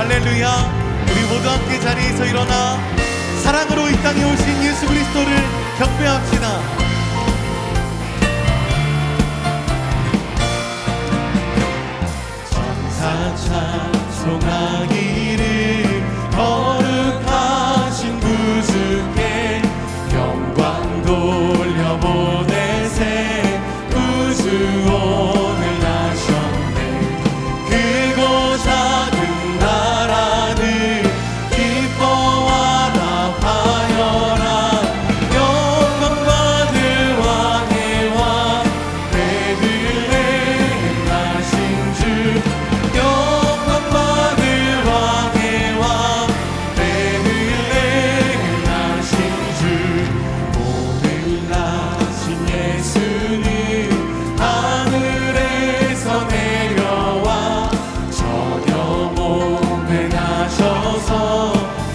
할렐루야. 우리 모두 함께 자리에서 일어나 사랑으로 이 땅에 오신 예수 그리스도를 경배합시다. 천사 찬송하기를 거룩하신 구주께 영광 돌려보내세. 구주 오늘 나셨네. 크고 작은 나라들 기뻐하라 하여라. 영광 받을 왕의 왕 베들레헴 나신 주. 영광 받을 왕의 왕 베들레헴 나신 주. 오늘 나신 예수는 하늘에서 내려와 저녁 몸에 나셔서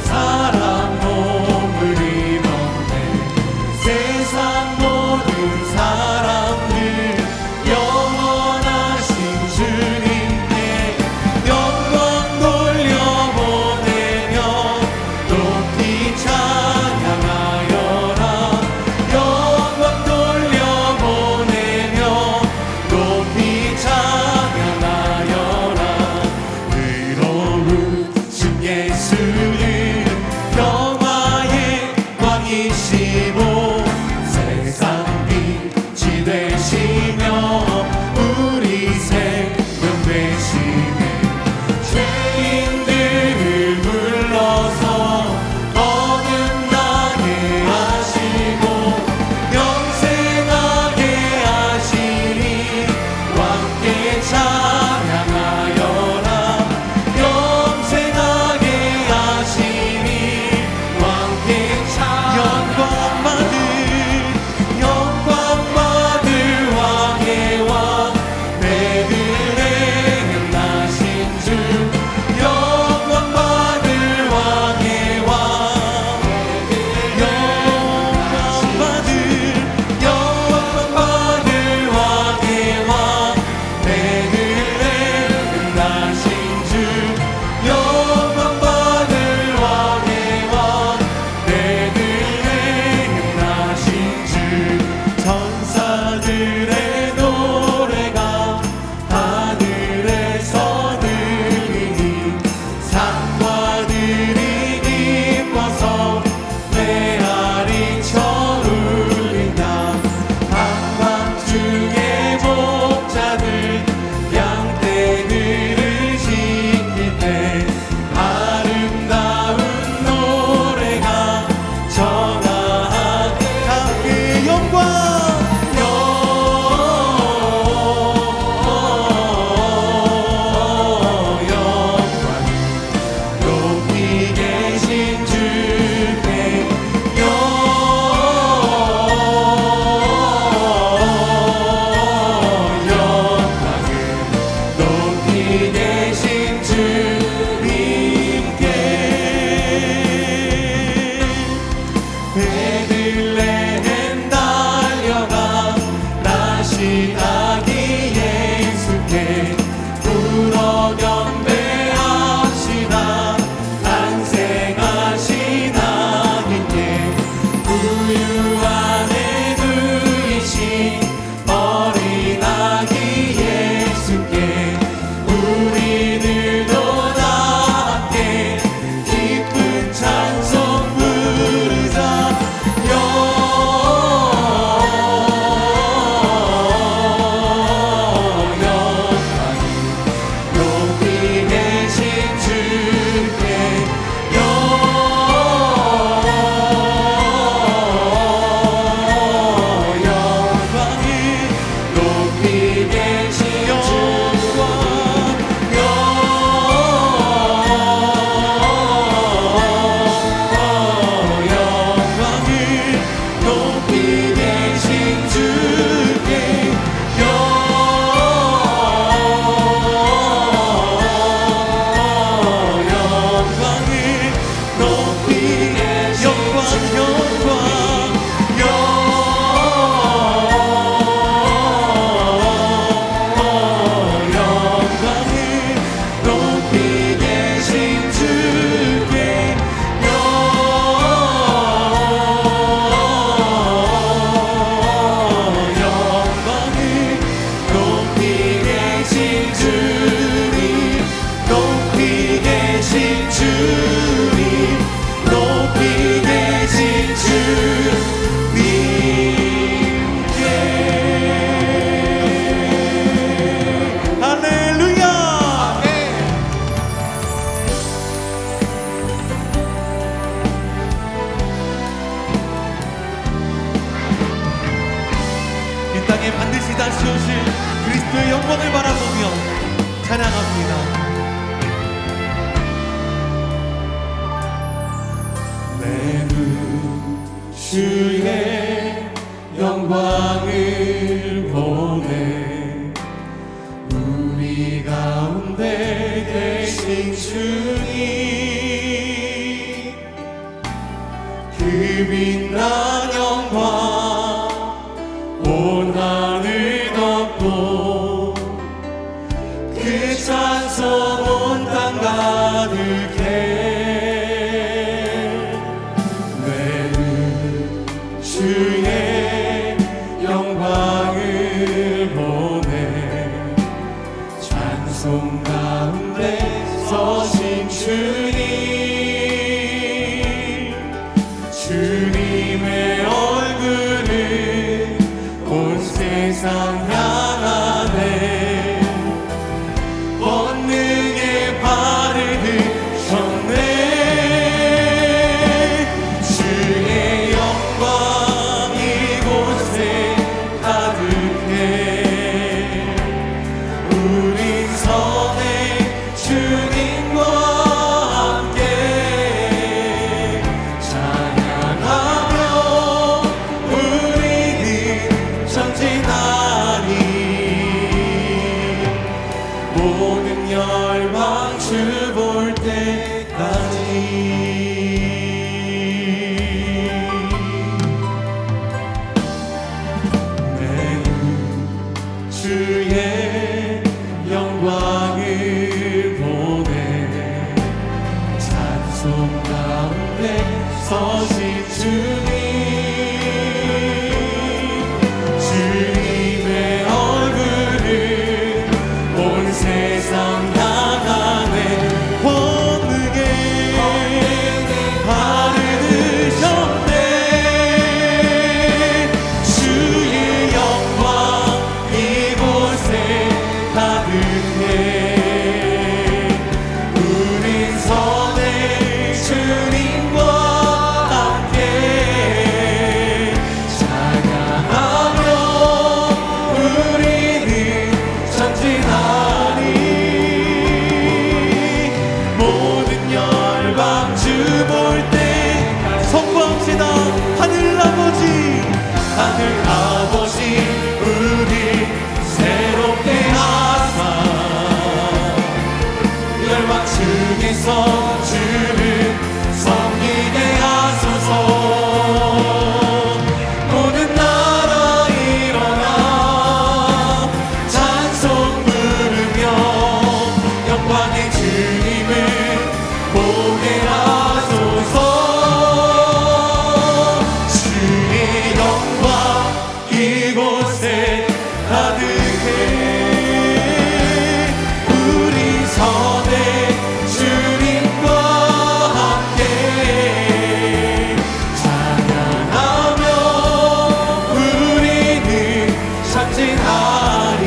사람 몸을 입었네. 세상 모든 사람들 영원하신 주님께 영광 돌려보내며 높이 찬양하여라. 영광 돌려보내며 높이 찬양하여라. 의로우신 예수는 평화의 왕이시고 세상 빛이 되시며 우리 생명 되시네. 죄인들을 불러서 거듭나게 하시고 영생하게 하시니 함께 찬양하여라. 영생하게 주의 영광을 보내 우리 가운데 계신 주님 그 빛난 영광 온 하늘 덮고 그 찬송 온 땅 가득해 내는 주의 영광을 보내 찬송 가운데 서신 주님의 얼굴을 온 세상 향하네 권능의 발을 드셨네 주의 영광 이곳에 가득해 우린 선의 주님과 함께 찬양하며 우리는 전진하리 모든 열방 주 볼 때까지 내 주의 영광을 보내 찬송 가운데 서신 주님의 얼굴을 온 세상 향하네 권능의 발을 드셨네 주의 영광 이곳에 가득해 우린 선의 주님과 함께 찬양하며 우리는 전진하리 모든 열방 주 볼 때 선포합시다 하늘 아버지 우리 새롭게 하사 열방 중에서 주를 섬기게 하소서 모든 나라 일어나 찬송 부르며 영광의 주님을 보게 하소서 주의 영광 이곳에 가득해 우리 선의 주님과 함께 찬양하며 우리는 전진하리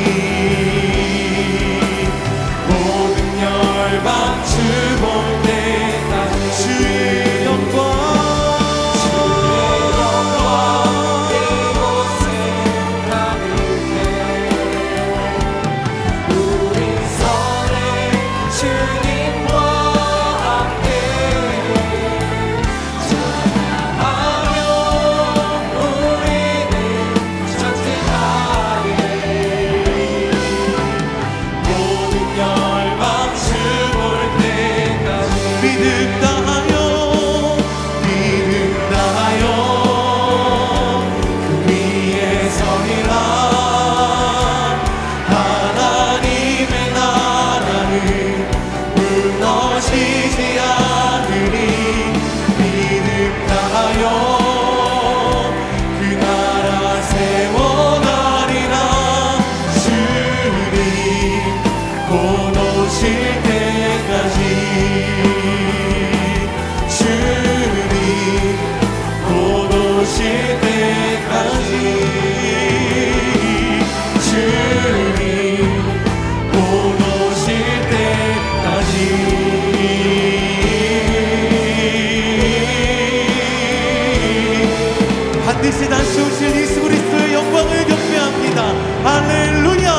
모든 열방 주 볼 때까지 주의 영광 이곳에 가득해 우리 선의 주님과 함께 찬양하며 우리는 전진하리 모든 열방 주 볼 때까지 믿음 다하여 그 위에 서리라 하나님의 나라는 무너지지 않으리 믿음 다하여 그 나라 세워가리라 주님 곧 오실 때까지 주님 곧 오실 때까지 주님 곧 오실 때까지 반드시 다시 오실 예수 그리스도의 영광을 경배합니다 할렐루야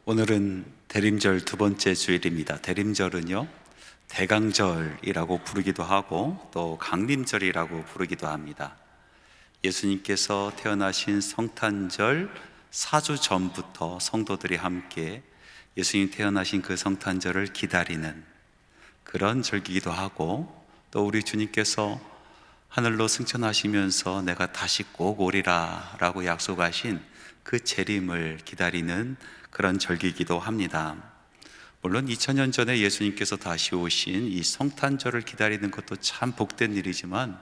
오늘은 대림절 두 번째 주일입니다. 대림절은요, 대강절이라고 부르기도 하고 또 강림절이라고 부르기도 합니다. 예수님께서 태어나신 성탄절 4주 전부터 성도들이 함께 예수님 태어나신 그 성탄절을 기다리는 그런 절기이기도 하고, 또 우리 주님께서 하늘로 승천하시면서 내가 다시 꼭 오리라 라고 약속하신 그 재림을 기다리는 그런 절기이기도 합니다. 물론 2000년 전에 예수님께서 다시 오신 이 성탄절을 기다리는 것도 참 복된 일이지만,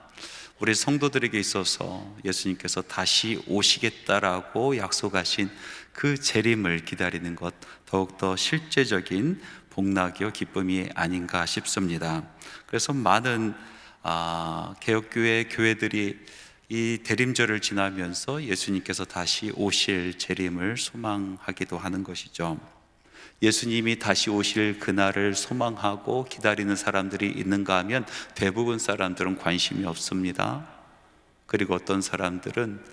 우리 성도들에게 있어서 예수님께서 다시 오시겠다라고 약속하신 그 재림을 기다리는 것, 더욱더 실제적인 복락이요 기쁨이 아닌가 싶습니다. 그래서 많은 개혁교회 교회들이 이 대림절을 지나면서 예수님께서 다시 오실 재림을 소망하기도 하는 것이죠. 예수님이 다시 오실 그날을 소망하고 기다리는 사람들이 있는가 하면 대부분 사람들은 관심이 없습니다. 그리고 어떤 사람들은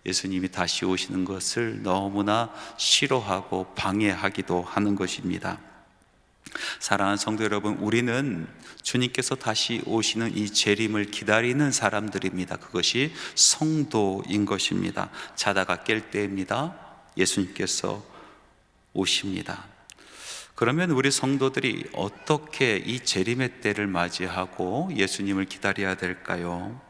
예수님이 다시 오시는 것을 너무나 싫어하고 방해하기도 하는 것입니다. 사랑하는 성도 여러분, 우리는 주님께서 다시 오시는 이 재림을 기다리는 사람들입니다. 그것이 성도인 것입니다. 자다가 깰 때입니다. 예수님께서 오십니다. 그러면 우리 성도들이 어떻게 이 재림의 때를 맞이하고 예수님을 기다려야 될까요?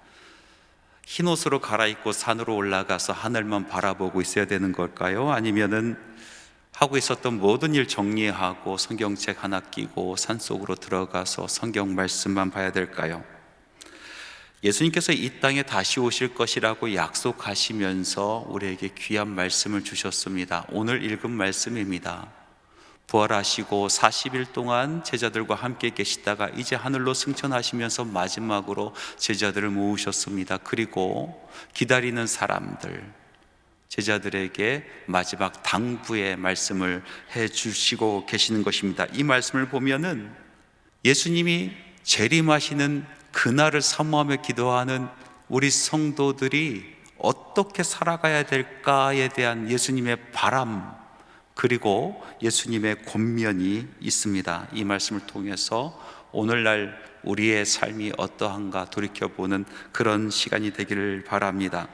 흰옷으로 갈아입고 산으로 올라가서 하늘만 바라보고 있어야 되는 걸까요? 아니면은 하고 있었던 모든 일 정리하고 성경책 하나 끼고 산속으로 들어가서 성경 말씀만 봐야 될까요? 예수님께서 이 땅에 다시 오실 것이라고 약속하시면서 우리에게 귀한 말씀을 주셨습니다. 오늘 읽은 말씀입니다. 부활하시고 40일 동안 제자들과 함께 계시다가 이제 하늘로 승천하시면서 마지막으로 제자들을 모으셨습니다. 그리고 기다리는 사람들, 제자들에게 마지막 당부의 말씀을 해주시고 계시는 것입니다. 이 말씀을 보면은 예수님이 재림하시는 그날을 사모하며 기도하는 우리 성도들이 어떻게 살아가야 될까에 대한 예수님의 바람, 그리고 예수님의 권면이 있습니다. 이 말씀을 통해서 오늘날 우리의 삶이 어떠한가 돌이켜보는 그런 시간이 되기를 바랍니다.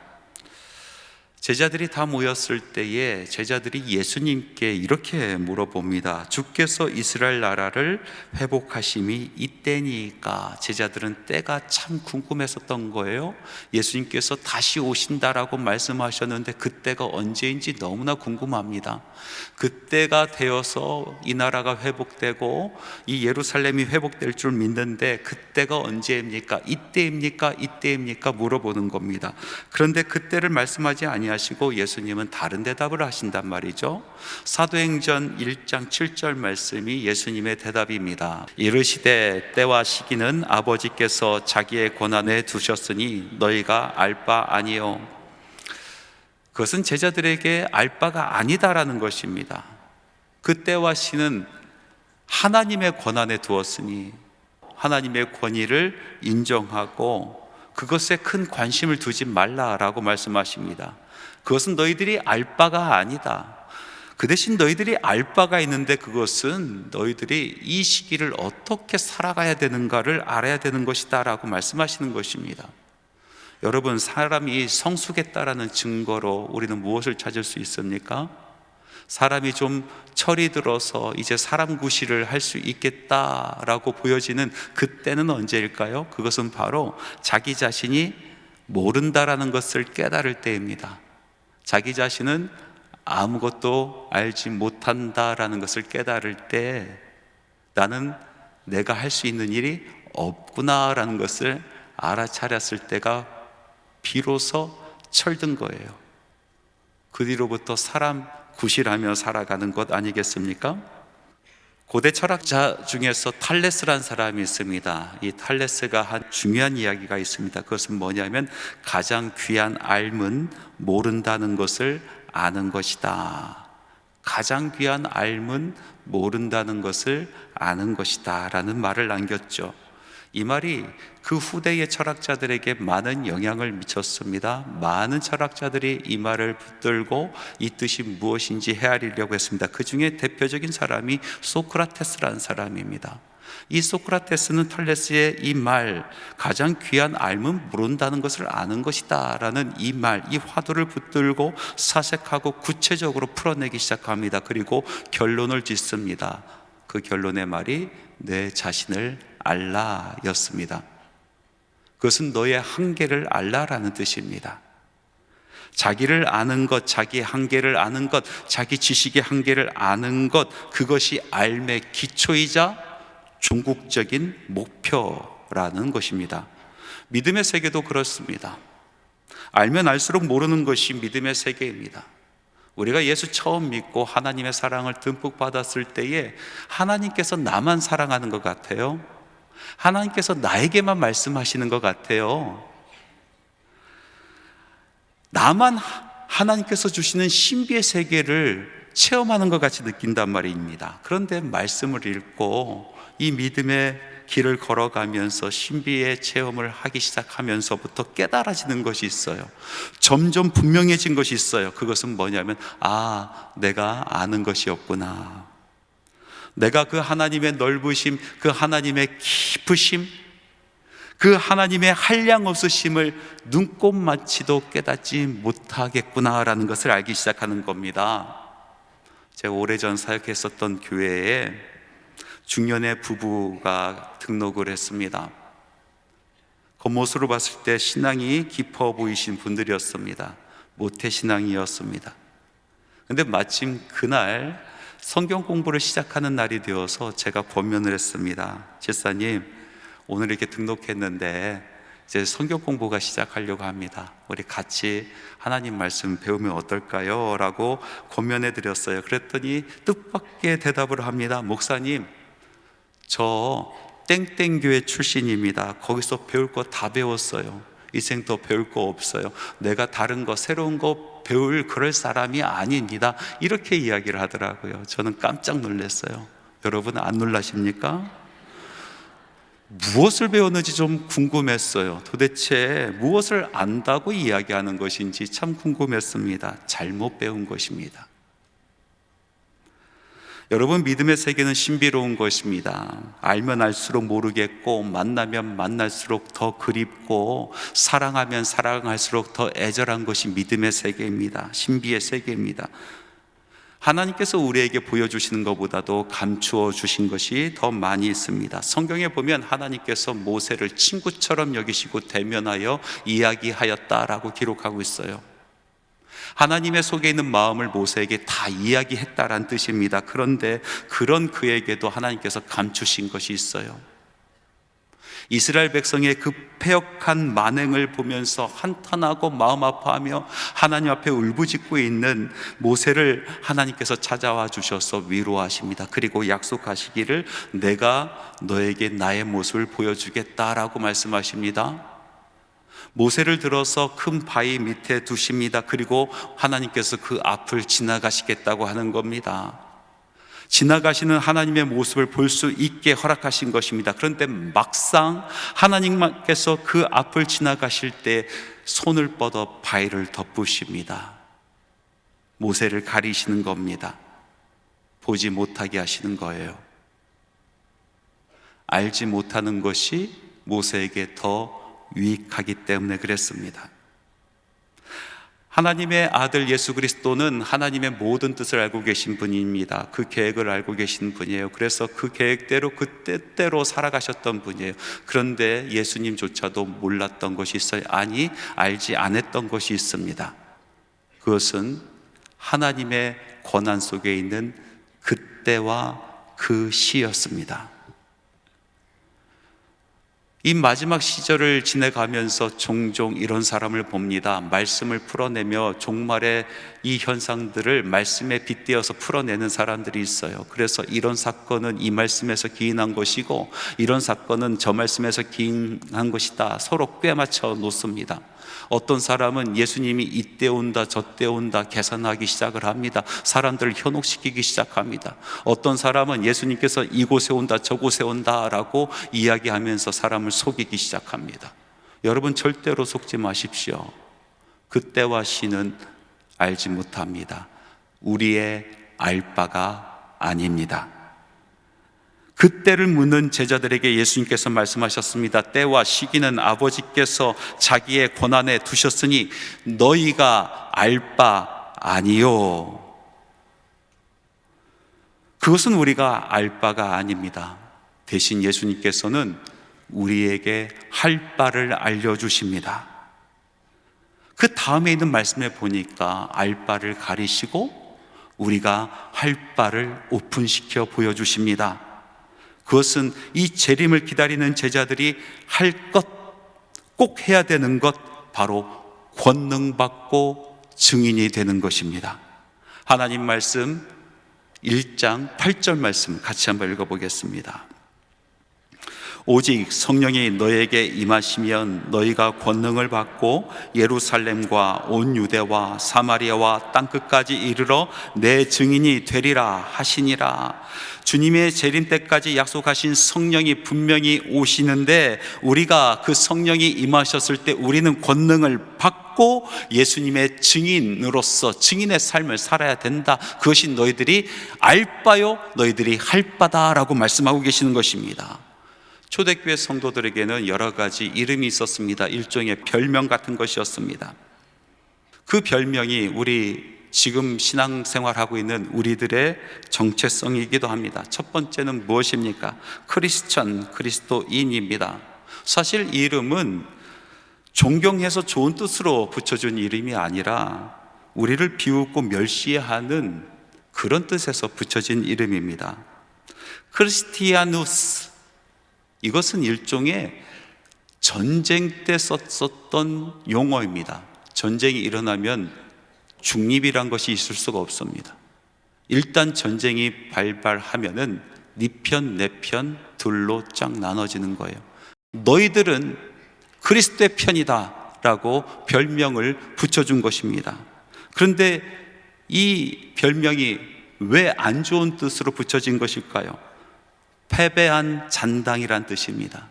제자들이 다 모였을 때에 제자들이 예수님께 이렇게 물어봅니다. 주께서 이스라엘 나라를 회복하심이 이때니까. 제자들은 때가 참 궁금했었던 거예요. 예수님께서 다시 오신다라고 말씀하셨는데 그때가 언제인지 너무나 궁금합니다. 그때가 되어서 이 나라가 회복되고 이 예루살렘이 회복될 줄 믿는데 그때가 언제입니까? 이때입니까? 이때입니까? 물어보는 겁니다. 그런데 그때를 말씀하지 아니하시고 예수님은 다른 대답을 하신단 말이죠. 사도행전 1장 7절 말씀이 예수님의 대답입니다. 이르시되 때와 시기는 아버지께서 자기의 권한에 두셨으니 너희가 알 바 아니요. 그것은 제자들에게 알 바가 아니다라는 것입니다. 그 때와 시는 하나님의 권한에 두었으니 하나님의 권위를 인정하고 그것에 큰 관심을 두지 말라라고 말씀하십니다. 그것은 너희들이 알 바가 아니다. 그 대신 너희들이 알 바가 있는데 그것은 너희들이 이 시기를 어떻게 살아가야 되는가를 알아야 되는 것이다 라고 말씀하시는 것입니다. 여러분, 사람이 성숙했다라는 증거로 우리는 무엇을 찾을 수 있습니까? 사람이 좀 철이 들어서 이제 사람 구실을 할 수 있겠다라고 보여지는 그때는 언제일까요? 그것은 바로 자기 자신이 모른다라는 것을 깨달을 때입니다. 자기 자신은 아무것도 알지 못한다라는 것을 깨달을 때 나는 내가 할 수 있는 일이 없구나라는 것을 알아차렸을 때가 비로소 철든 거예요. 그 뒤로부터 사람 구실하며 살아가는 것 아니겠습니까? 고대 철학자 중에서 탈레스란 사람이 있습니다. 이 탈레스가 한 중요한 이야기가 있습니다. 그것은 뭐냐면 가장 귀한 삶은 모른다는 것을 아는 것이다. 가장 귀한 삶은 모른다는 것을 아는 것이다 라는 말을 남겼죠. 이 말이 그 후대의 철학자들에게 많은 영향을 미쳤습니다. 많은 철학자들이 이 말을 붙들고 이 뜻이 무엇인지 헤아리려고 했습니다. 그 중에 대표적인 사람이 소크라테스라는 사람입니다. 이 소크라테스는 털레스의 이 말, 가장 귀한 알면 모른다는 것을 아는 것이다 라는 이 말, 이 화두를 붙들고 사색하고 구체적으로 풀어내기 시작합니다. 그리고 결론을 짓습니다. 그 결론의 말이 내 자신을 알라였습니다. 그것은 너의 한계를 알라라는 뜻입니다. 자기를 아는 것, 자기의 한계를 아는 것, 자기 지식의 한계를 아는 것, 그것이 삶의 기초이자 궁극적인 목표라는 것입니다. 믿음의 세계도 그렇습니다. 알면 알수록 모르는 것이 믿음의 세계입니다. 우리가 예수 처음 믿고 하나님의 사랑을 듬뿍 받았을 때에 하나님께서 나만 사랑하는 것 같아요. 하나님께서 나에게만 말씀하시는 것 같아요. 나만 하나님께서 주시는 신비의 세계를 체험하는 것 같이 느낀단 말입니다. 그런데 말씀을 읽고 이 믿음의 길을 걸어가면서 신비의 체험을 하기 시작하면서부터 깨달아지는 것이 있어요. 점점 분명해진 것이 있어요. 그것은 뭐냐면, 내가 아는 것이었구나. 내가 그 하나님의 넓으심, 그 하나님의 깊으심, 그 하나님의 한량 없으심을 눈꼽만치도 깨닫지 못하겠구나라는 것을 알기 시작하는 겁니다. 제가 오래전 사역했었던 교회에 중년의 부부가 등록을 했습니다. 겉모습으로 봤을 때 신앙이 깊어 보이신 분들이었습니다. 모태신앙이었습니다. 그런데 마침 그날 성경 공부를 시작하는 날이 되어서 제가 권면을 했습니다. 집사님, 오늘 이렇게 등록했는데 이제 성경 공부가 시작하려고 합니다. 우리 같이 하나님 말씀 배우면 어떨까요? 라고 권면해 드렸어요. 그랬더니 뜻밖의 대답을 합니다. 목사님, 저 땡땡교회 출신입니다. 거기서 배울 거 다 배웠어요. 이젠 더 배울 거 없어요. 내가 다른 거, 새로운 거 배울 그럴 사람이 아닙니다. 이렇게 이야기를 하더라고요. 저는 깜짝 놀랐어요. 여러분 안 놀라십니까? 무엇을 배웠는지 좀 궁금했어요. 도대체 무엇을 안다고 이야기하는 것인지 참 궁금했습니다. 잘못 배운 것입니다. 여러분, 믿음의 세계는 신비로운 것입니다. 알면 알수록 모르겠고, 만나면 만날수록 더 그립고, 사랑하면 사랑할수록 더 애절한 것이 믿음의 세계입니다. 신비의 세계입니다. 하나님께서 우리에게 보여주시는 것보다도 감추어 주신 것이 더 많이 있습니다. 성경에 보면 하나님께서 모세를 친구처럼 여기시고 대면하여 이야기하였다라고 기록하고 있어요. 하나님의 속에 있는 마음을 모세에게 다 이야기했다라는 뜻입니다. 그런데 그런 그에게도 하나님께서 감추신 것이 있어요. 이스라엘 백성의 그 패역한 만행을 보면서 한탄하고 마음 아파하며 하나님 앞에 울부짖고 있는 모세를 하나님께서 찾아와 주셔서 위로하십니다. 그리고 약속하시기를 내가 너에게 나의 모습을 보여주겠다라고 말씀하십니다. 모세를 들어서 큰 바위 밑에 두십니다. 그리고 하나님께서 그 앞을 지나가시겠다고 하는 겁니다. 지나가시는 하나님의 모습을 볼 수 있게 허락하신 것입니다. 그런데 막상 하나님께서 그 앞을 지나가실 때 손을 뻗어 바위를 덮으십니다. 모세를 가리시는 겁니다. 보지 못하게 하시는 거예요. 알지 못하는 것이 모세에게 더 유익하기 때문에 그랬습니다. 하나님의 아들 예수 그리스도는 하나님의 모든 뜻을 알고 계신 분입니다. 그 계획을 알고 계신 분이에요. 그래서 그 계획대로 그 뜻대로 살아가셨던 분이에요. 그런데 예수님조차도 몰랐던 것이 있어요. 아니, 알지 않았던 것이 있습니다. 그것은 하나님의 권한 속에 있는 그때와 그 시였습니다. 이 마지막 시절을 지내가면서 종종 이런 사람을 봅니다. 말씀을 풀어내며 종말의 이 현상들을 말씀에 빗대어서 풀어내는 사람들이 있어요. 그래서 이런 사건은 이 말씀에서 기인한 것이고 이런 사건은 저 말씀에서 기인한 것이다, 서로 꿰맞춰 놓습니다. 어떤 사람은 예수님이 이때 온다 저때 온다 계산하기 시작을 합니다. 사람들을 현혹시키기 시작합니다. 어떤 사람은 예수님께서 이곳에 온다 저곳에 온다 라고 이야기하면서 사람을 속이기 시작합니다. 여러분, 절대로 속지 마십시오. 그때와 시는 알지 못합니다. 우리의 알 바가 아닙니다. 그때를 묻는 제자들에게 예수님께서 말씀하셨습니다. 때와 시기는 아버지께서 자기의 권한에 두셨으니 너희가 알 바 아니요. 그것은 우리가 알 바가 아닙니다. 대신 예수님께서는 우리에게 할 바를 알려주십니다. 그 다음에 있는 말씀에 보니까 알 바를 가리시고 우리가 할 바를 오픈시켜 보여주십니다. 그것은 이 재림을 기다리는 제자들이 할 것, 꼭 해야 되는 것, 바로 권능받고 증인이 되는 것입니다. 하나님 말씀 1장 8절 말씀 같이 한번 읽어보겠습니다. 오직 성령이 너에게 임하시면 너희가 권능을 받고 예루살렘과 온 유대와 사마리아와 땅끝까지 이르러 내 증인이 되리라 하시니라. 주님의 재림 때까지 약속하신 성령이 분명히 오시는데 우리가 그 성령이 임하셨을 때 우리는 권능을 받고 예수님의 증인으로서 증인의 삶을 살아야 된다. 그것이 너희들이 알 바요 너희들이 할 바다라고 말씀하고 계시는 것입니다. 초대교회 성도들에게는 여러 가지 이름이 있었습니다. 일종의 별명 같은 것이었습니다. 그 별명이 우리 지금 신앙생활하고 있는 우리들의 정체성이기도 합니다. 첫 번째는 무엇입니까? 크리스천, 그리스도인입니다. 사실 이 이름은 존경해서 좋은 뜻으로 붙여준 이름이 아니라 우리를 비웃고 멸시하는 그런 뜻에서 붙여진 이름입니다. 크리스티아누스, 이것은 일종의 전쟁 때 썼던 용어입니다. 전쟁이 일어나면 중립이란 것이 있을 수가 없습니다. 일단 전쟁이 발발하면은 네 편, 내 편, 둘로 쫙 나눠지는 거예요. 너희들은 그리스도의 편이다 라고 별명을 붙여준 것입니다. 그런데 이 별명이 왜 안 좋은 뜻으로 붙여진 것일까요? 패배한 잔당이란 뜻입니다.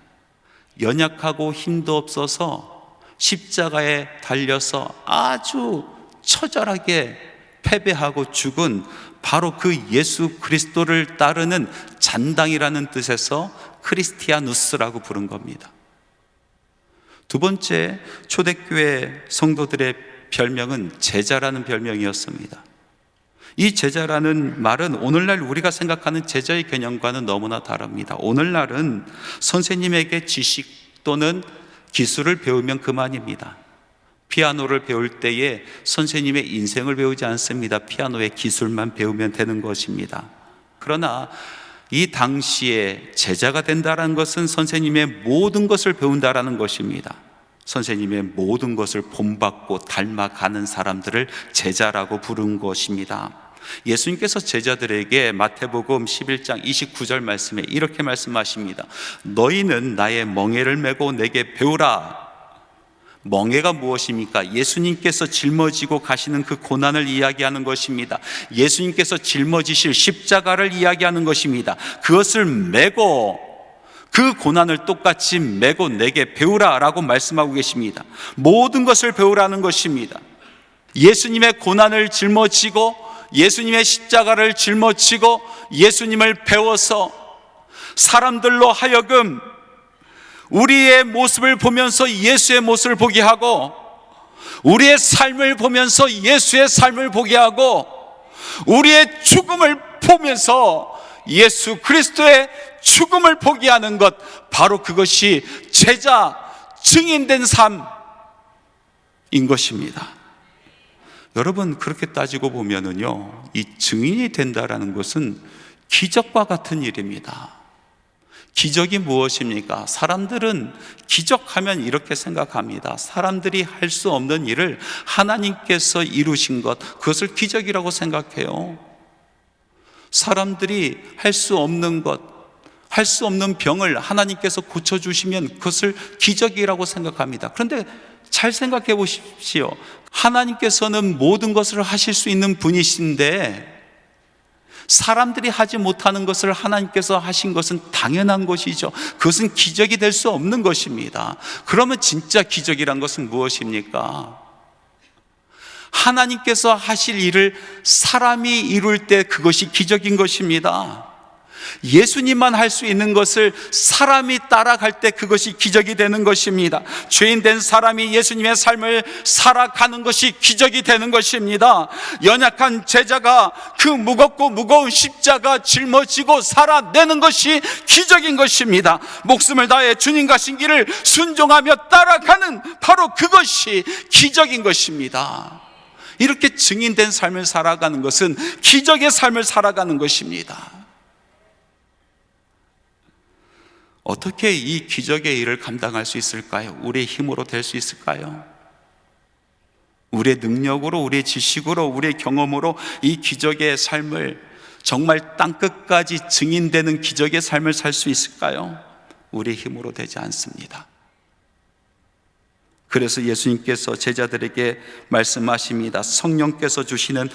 연약하고 힘도 없어서 십자가에 달려서 아주 처절하게 패배하고 죽은 바로 그 예수 그리스도를 따르는 잔당이라는 뜻에서 크리스티아누스라고 부른 겁니다. 두 번째, 초대교회 성도들의 별명은 제자라는 별명이었습니다. 이 제자라는 말은 오늘날 우리가 생각하는 제자의 개념과는 너무나 다릅니다. 오늘날은 선생님에게 지식 또는 기술을 배우면 그만입니다. 피아노를 배울 때에 선생님의 인생을 배우지 않습니다. 피아노의 기술만 배우면 되는 것입니다. 그러나 이 당시에 제자가 된다는 것은 선생님의 모든 것을 배운다라는 것입니다. 선생님의 모든 것을 본받고 닮아가는 사람들을 제자라고 부른 것입니다. 예수님께서 제자들에게 마태복음 11장 29절 말씀에 이렇게 말씀하십니다. 너희는 나의 멍에를 메고 내게 배우라. 멍에가 무엇입니까? 예수님께서 짊어지고 가시는 그 고난을 이야기하는 것입니다. 예수님께서 짊어지실 십자가를 이야기하는 것입니다. 그것을 메고 그 고난을 똑같이 메고 내게 배우라 라고 말씀하고 계십니다. 모든 것을 배우라는 것입니다. 예수님의 고난을 짊어지고 예수님의 십자가를 짊어지고 예수님을 배워서 사람들로 하여금 우리의 모습을 보면서 예수의 모습을 보게 하고 우리의 삶을 보면서 예수의 삶을 보게 하고 우리의 죽음을 보면서 예수 그리스도의 죽음을 보게 하는 것, 바로 그것이 제자, 증인된 삶인 것입니다. 여러분, 그렇게 따지고 보면은요, 이 증인이 된다라는 것은 기적과 같은 일입니다. 기적이 무엇입니까? 사람들은 기적하면 이렇게 생각합니다. 사람들이 할 수 없는 일을 하나님께서 이루신 것, 그것을 기적이라고 생각해요. 사람들이 할 수 없는 것, 할 수 없는 병을 하나님께서 고쳐주시면 그것을 기적이라고 생각합니다. 그런데 잘 생각해 보십시오. 하나님께서는 모든 것을 하실 수 있는 분이신데 사람들이 하지 못하는 것을 하나님께서 하신 것은 당연한 것이죠. 그것은 기적이 될 수 없는 것입니다. 그러면 진짜 기적이란 것은 무엇입니까? 하나님께서 하실 일을 사람이 이룰 때 그것이 기적인 것입니다. 예수님만 할 수 있는 것을 사람이 따라갈 때 그것이 기적이 되는 것입니다. 죄인 된 사람이 예수님의 삶을 살아가는 것이 기적이 되는 것입니다. 연약한 제자가 그 무겁고 무거운 십자가 짊어지고 살아내는 것이 기적인 것입니다. 목숨을 다해 주님 가신 길을 순종하며 따라가는 바로 그것이 기적인 것입니다. 이렇게 증인된 삶을 살아가는 것은 기적의 삶을 살아가는 것입니다. 어떻게 이 기적의 일을 감당할 수 있을까요? 우리의 힘으로 될 수 있을까요? 우리의 능력으로, 우리의 지식으로, 우리의 경험으로 이 기적의 삶을 정말 땅끝까지 증인되는 기적의 삶을 살 수 있을까요? 우리의 힘으로 되지 않습니다. 그래서 예수님께서 제자들에게 말씀하십니다. 성령께서 주시는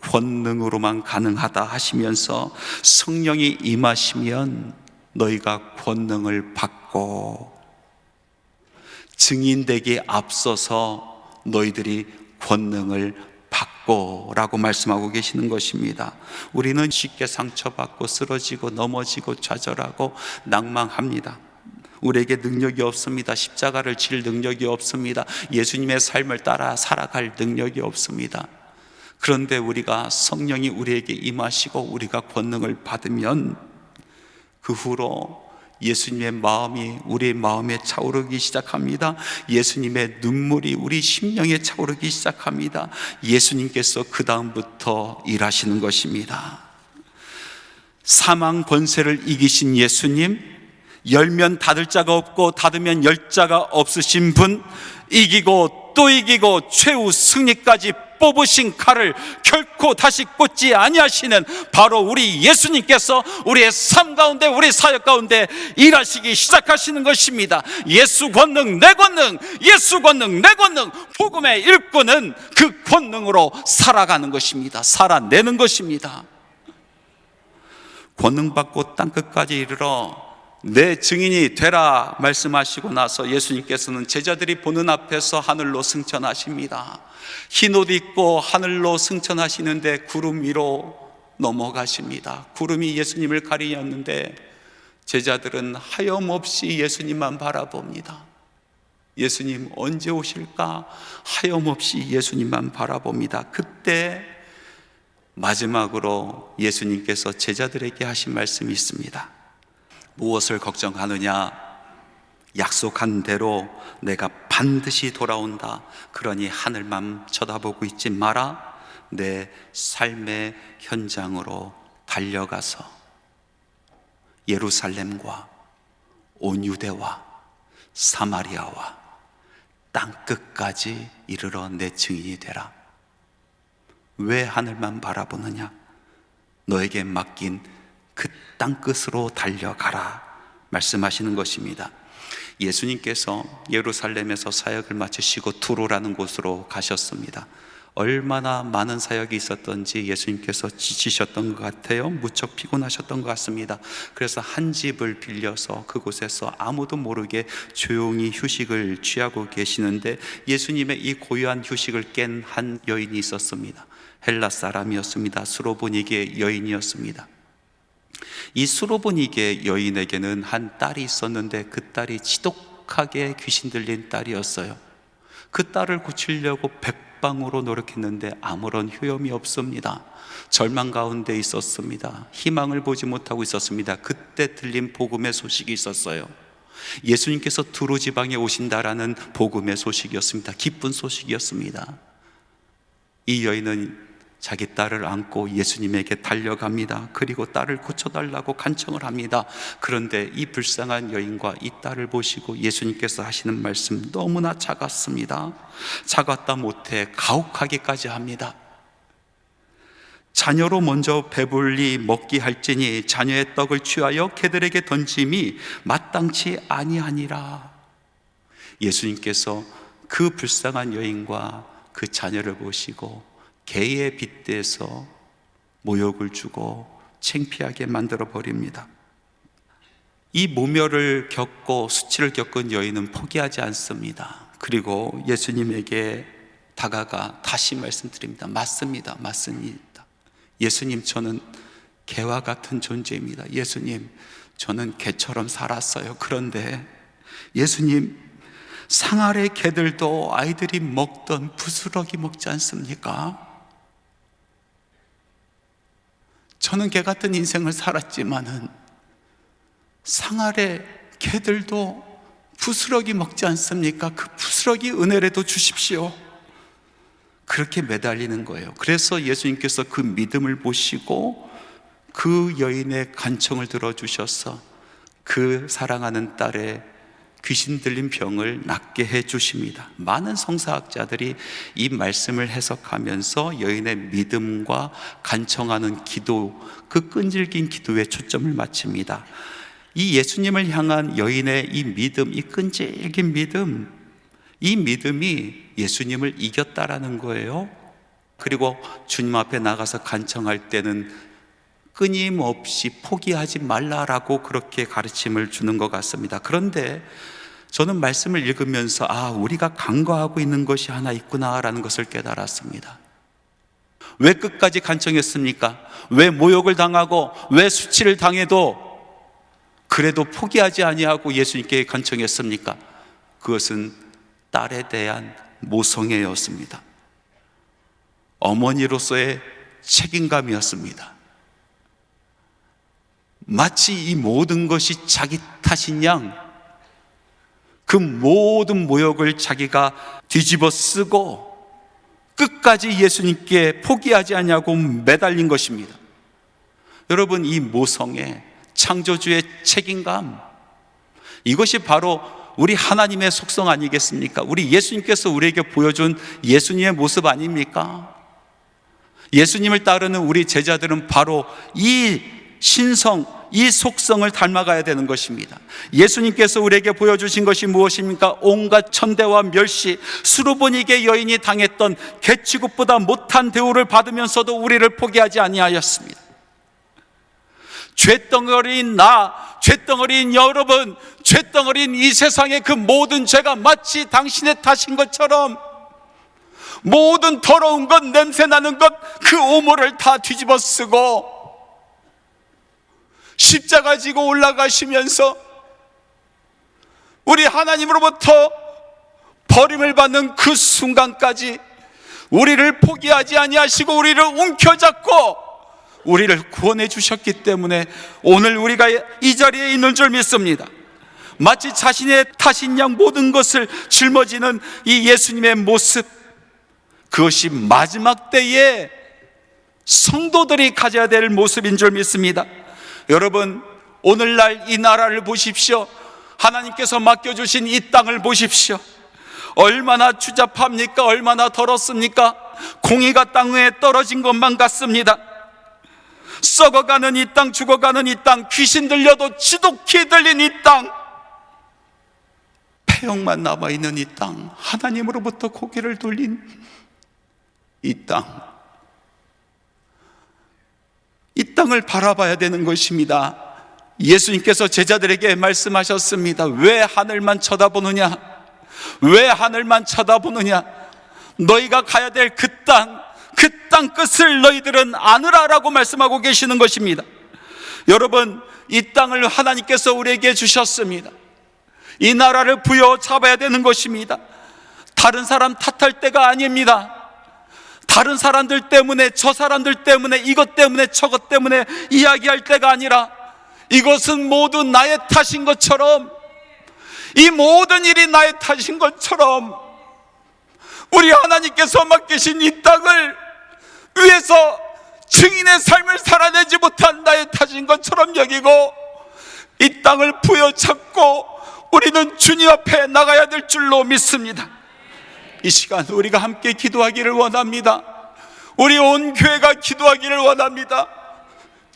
권능으로만 가능하다 하시면서 성령이 임하시면 너희가 권능을 받고 증인되기에 앞서서 너희들이 권능을 받고 라고 말씀하고 계시는 것입니다. 우리는 쉽게 상처받고 쓰러지고 넘어지고 좌절하고 낭망합니다. 우리에게 능력이 없습니다. 십자가를 질 능력이 없습니다. 예수님의 삶을 따라 살아갈 능력이 없습니다. 그런데 우리가 성령이 우리에게 임하시고 우리가 권능을 받으면 그 후로 예수님의 마음이 우리의 마음에 차오르기 시작합니다. 예수님의 눈물이 우리 심령에 차오르기 시작합니다. 예수님께서 그 다음부터 일하시는 것입니다. 사망 권세를 이기신 예수님, 열면 닫을 자가 없고 닫으면 열 자가 없으신 분, 이기고 또 이기고 최후 승리까지 뽑으신 칼을 결코 다시 꽂지 아니하시는 바로 우리 예수님께서 우리의 삶 가운데, 우리 사역 가운데 일하시기 시작하시는 것입니다. 예수 권능 내 권능, 예수 권능 내 권능, 복음의 일꾼은 그 권능으로 살아가는 것입니다. 살아내는 것입니다. 권능 받고 땅끝까지 이르러 내 증인이 되라 말씀하시고 나서 예수님께서는 제자들이 보는 앞에서 하늘로 승천하십니다. 흰 옷 입고 하늘로 승천하시는데 구름 위로 넘어가십니다. 구름이 예수님을 가리었는데 제자들은 하염없이 예수님만 바라봅니다. 예수님 언제 오실까? 하염없이 예수님만 바라봅니다. 그때 마지막으로 예수님께서 제자들에게 하신 말씀이 있습니다. 무엇을 걱정하느냐? 약속한 대로 내가 반드시 돌아온다. 그러니 하늘만 쳐다보고 있지 마라. 내 삶의 현장으로 달려가서 예루살렘과 온 유대와 사마리아와 땅끝까지 이르러 내 증인이 되라. 왜 하늘만 바라보느냐? 너에게 맡긴 그 땅끝으로 달려가라 말씀하시는 것입니다. 예수님께서 예루살렘에서 사역을 마치시고 두로라는 곳으로 가셨습니다. 얼마나 많은 사역이 있었던지 예수님께서 지치셨던 것 같아요. 무척 피곤하셨던 것 같습니다. 그래서 한 집을 빌려서 그곳에서 아무도 모르게 조용히 휴식을 취하고 계시는데 예수님의 이 고요한 휴식을 깬 한 여인이 있었습니다. 헬라 사람이었습니다. 수로보니게 여인이었습니다. 이 수로보니게 여인에게는 한 딸이 있었는데 그 딸이 지독하게 귀신 들린 딸이었어요. 그 딸을 고치려고 백방으로 노력했는데 아무런 효험이 없습니다. 절망 가운데 있었습니다. 희망을 보지 못하고 있었습니다. 그때 들린 복음의 소식이 있었어요. 예수님께서 두로 지방에 오신다라는 복음의 소식이었습니다. 기쁜 소식이었습니다. 이 여인은 자기 딸을 안고 예수님에게 달려갑니다. 그리고 딸을 고쳐달라고 간청을 합니다. 그런데 이 불쌍한 여인과 이 딸을 보시고 예수님께서 하시는 말씀 너무나 작았습니다. 작았다 못해 가혹하기까지 합니다. 자녀로 먼저 배불리 먹게 할지니 자녀의 떡을 취하여 개들에게 던짐이 마땅치 아니하니라. 예수님께서 그 불쌍한 여인과 그 자녀를 보시고 개에 빗대서 모욕을 주고 창피하게 만들어 버립니다. 이 모멸을 겪고 수치를 겪은 여인은 포기하지 않습니다. 그리고 예수님에게 다가가 다시 말씀드립니다. 맞습니다. 맞습니다. 예수님, 저는 개와 같은 존재입니다. 예수님, 저는 개처럼 살았어요. 그런데 예수님, 상 아래 개들도 아이들이 먹던 부스러기 먹지 않습니까? 저는 개 같은 인생을 살았지만은 상 아래 개들도 부스러기 먹지 않습니까? 그 부스러기 은혜라도 주십시오. 그렇게 매달리는 거예요. 그래서 예수님께서 그 믿음을 보시고 그 여인의 간청을 들어주셔서 그 사랑하는 딸의 귀신 들린 병을 낫게 해 주십니다. 많은 성사학자들이 이 말씀을 해석하면서 여인의 믿음과 간청하는 기도, 그 끈질긴 기도에 초점을 맞춥니다. 이 예수님을 향한 여인의 이 믿음, 이 끈질긴 믿음, 이 믿음이 예수님을 이겼다라는 거예요. 그리고 주님 앞에 나가서 간청할 때는 끊임없이 포기하지 말라라고 그렇게 가르침을 주는 것 같습니다. 그런데 저는 말씀을 읽으면서 우리가 간과하고 있는 것이 하나 있구나라는 것을 깨달았습니다. 왜 끝까지 간청했습니까? 왜 모욕을 당하고 왜 수치를 당해도 그래도 포기하지 아니하고 예수님께 간청했습니까? 그것은 딸에 대한 모성애였습니다. 어머니로서의 책임감이었습니다. 마치 이 모든 것이 자기 탓인 양 그 모든 모욕을 자기가 뒤집어 쓰고 끝까지 예수님께 포기하지 않냐고 매달린 것입니다. 여러분, 이 모성애, 창조주의 책임감, 이것이 바로 우리 하나님의 속성 아니겠습니까? 우리 예수님께서 우리에게 보여준 예수님의 모습 아닙니까? 예수님을 따르는 우리 제자들은 바로 이 신성, 이 속성을 닮아가야 되는 것입니다. 예수님께서 우리에게 보여주신 것이 무엇입니까? 온갖 천대와 멸시, 수르보니게 여인이 당했던 개취급보다 못한 대우를 받으면서도 우리를 포기하지 아니하였습니다. 죄덩어리인 나, 죄덩어리인 여러분, 죄덩어리인 이 세상의 그 모든 죄가 마치 당신의 탓인 것처럼 모든 더러운 것, 냄새나는 것, 그 오물을 다 뒤집어 쓰고 십자가 지고 올라가시면서 우리 하나님으로부터 버림을 받는 그 순간까지 우리를 포기하지 아니하시고 우리를 움켜잡고 우리를 구원해 주셨기 때문에 오늘 우리가 이 자리에 있는 줄 믿습니다. 마치 자신의 탓인 양 모든 것을 짊어지는 이 예수님의 모습, 그것이 마지막 때에 성도들이 가져야 될 모습인 줄 믿습니다. 여러분, 오늘날 이 나라를 보십시오. 하나님께서 맡겨주신 이 땅을 보십시오. 얼마나 추잡합니까? 얼마나 더럽습니까? 공이가 땅 위에 떨어진 것만 같습니다. 썩어가는 이 땅, 죽어가는 이 땅, 귀신 들려도 지독히 들린 이 땅, 폐역만 남아있는 이 땅, 하나님으로부터 고개를 돌린 이 땅, 이 땅을 바라봐야 되는 것입니다. 예수님께서 제자들에게 말씀하셨습니다. 왜 하늘만 쳐다보느냐? 왜 하늘만 쳐다보느냐? 너희가 가야 될 그 땅, 그 땅 끝을 너희들은 아느라라고 말씀하고 계시는 것입니다. 여러분, 이 땅을 하나님께서 우리에게 주셨습니다. 이 나라를 부여잡아야 되는 것입니다. 다른 사람 탓할 때가 아닙니다. 다른 사람들 때문에, 저 사람들 때문에, 이것 때문에, 저것 때문에 이야기할 때가 아니라 이것은 모두 나의 탓인 것처럼, 이 모든 일이 나의 탓인 것처럼 우리 하나님께서 맡기신 이 땅을 위에서 증인의 삶을 살아내지 못한 나의 탓인 것처럼 여기고 이 땅을 부여잡고 우리는 주님 앞에 나가야 될 줄로 믿습니다. 이 시간 우리가 함께 기도하기를 원합니다. 우리 온 교회가 기도하기를 원합니다.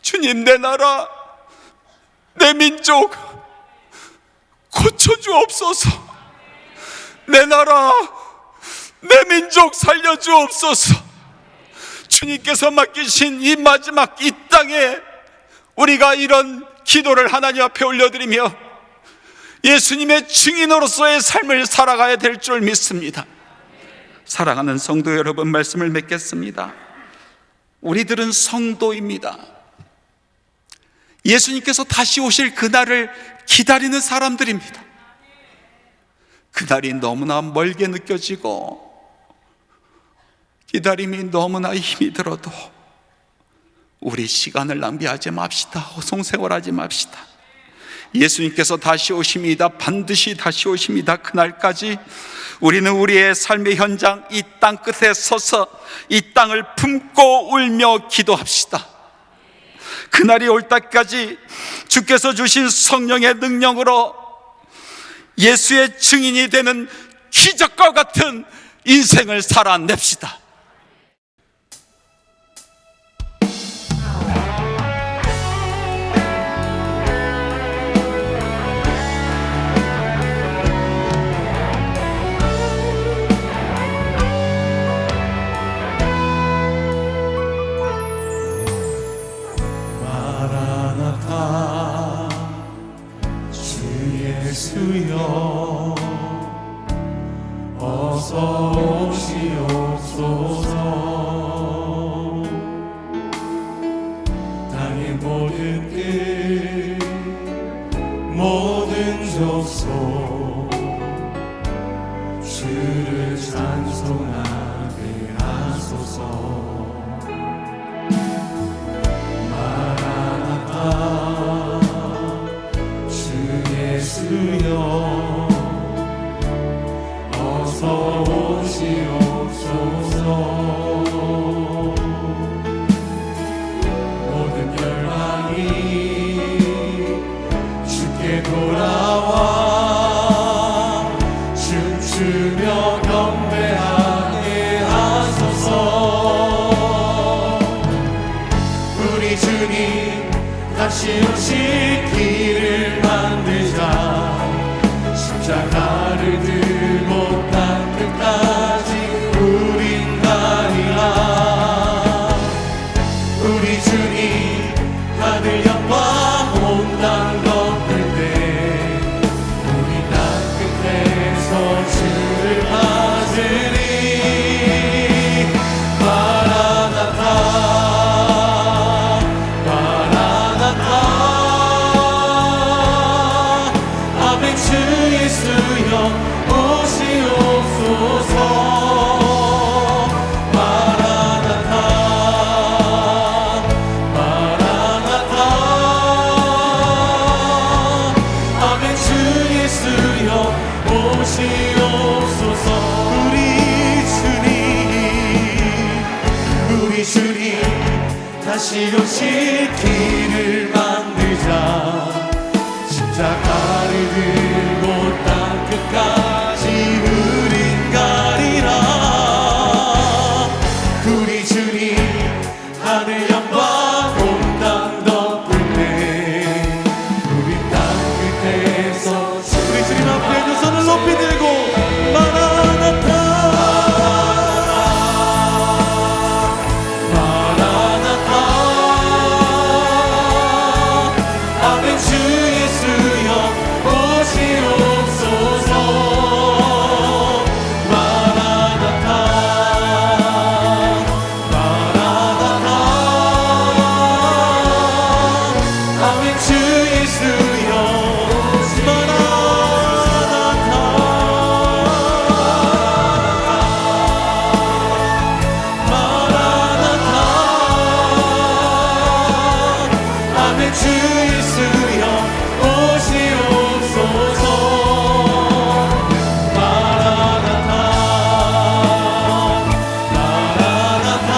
주님, 내 나라, 내 민족 고쳐주옵소서. 내 나라, 내 민족 살려주옵소서. 주님께서 맡기신 이 마지막 이 땅에 우리가 이런 기도를 하나님 앞에 올려드리며 예수님의 증인으로서의 삶을 살아가야 될 줄 믿습니다. 사랑하는 성도 여러분, 말씀을 맺겠습니다. 우리들은 성도입니다. 예수님께서 다시 오실 그날을 기다리는 사람들입니다. 그날이 너무나 멀게 느껴지고 기다림이 너무나 힘이 들어도 우리 시간을 낭비하지 맙시다. 허송세월하지 맙시다. 예수님께서 다시 오십니다. 반드시 다시 오십니다. 그날까지 우리는 우리의 삶의 현장 이 땅 끝에 서서 이 땅을 품고 울며 기도합시다. 그날이 올 때까지 주께서 주신 성령의 능력으로 예수의 증인이 되는 기적과 같은 인생을 살아냅시다. 주여 어서 오시옵소서. 땅의 모든 끝 모든 족속 주를 찬송하게 하소서. 마라나타 주 예수여 어서 오시옵소서. 모든 열방이 주께 돌아와 춤추며 경배하게 하소서. 우리 주님 다시 오실 길을 만들자. 십자가를 들고 땅 끝까지 우린 가리라. 우리 주님 하늘 영광 온 땅 덮을 때 우리 땅 끝에서 주를 맞으리. 마라나타 마라나타 아멘. 주 예수여 오시옵소서. 마라나타 마라나타 아멘. 주 예수여 오시옵소서. 우리 주님 다시 오실 길을 만들자. 십자가를 들고 땅 끝까지 우린 가리라. 우리 주님 하늘 영광 온 땅 덮을 때 우리 땅 끝에서 우리 주님 앞에 두 손을 높이 들고 마라나타 마라나타 아멘. 주 예수여 오시옵소서. 마라나타 마라나타 아멘. 주 예수여 마라나타 마라나타 아멘. 주 예수여 오시옵소서. 마라나타 마라나타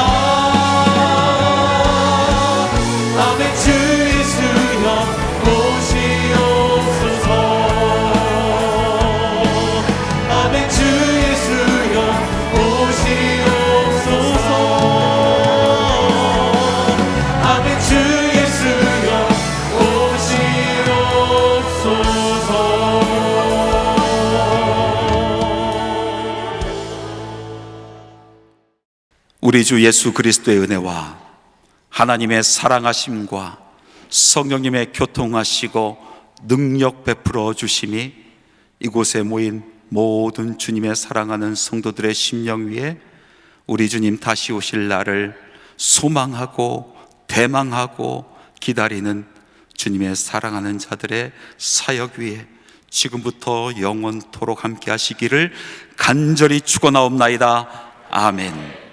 우리 주 예수 그리스도의 은혜와 하나님의 사랑하심과 성령님의 교통하시고 능력 베풀어 주심이 이곳에 모인 모든 주님의 사랑하는 성도들의 심령 위에 우리 주님 다시 오실 날을 소망하고 대망하고 기다리는 주님의 사랑하는 자들의 사역 위에 지금부터 영원토록 함께 하시기를 간절히 축원하옵나이다. 아멘.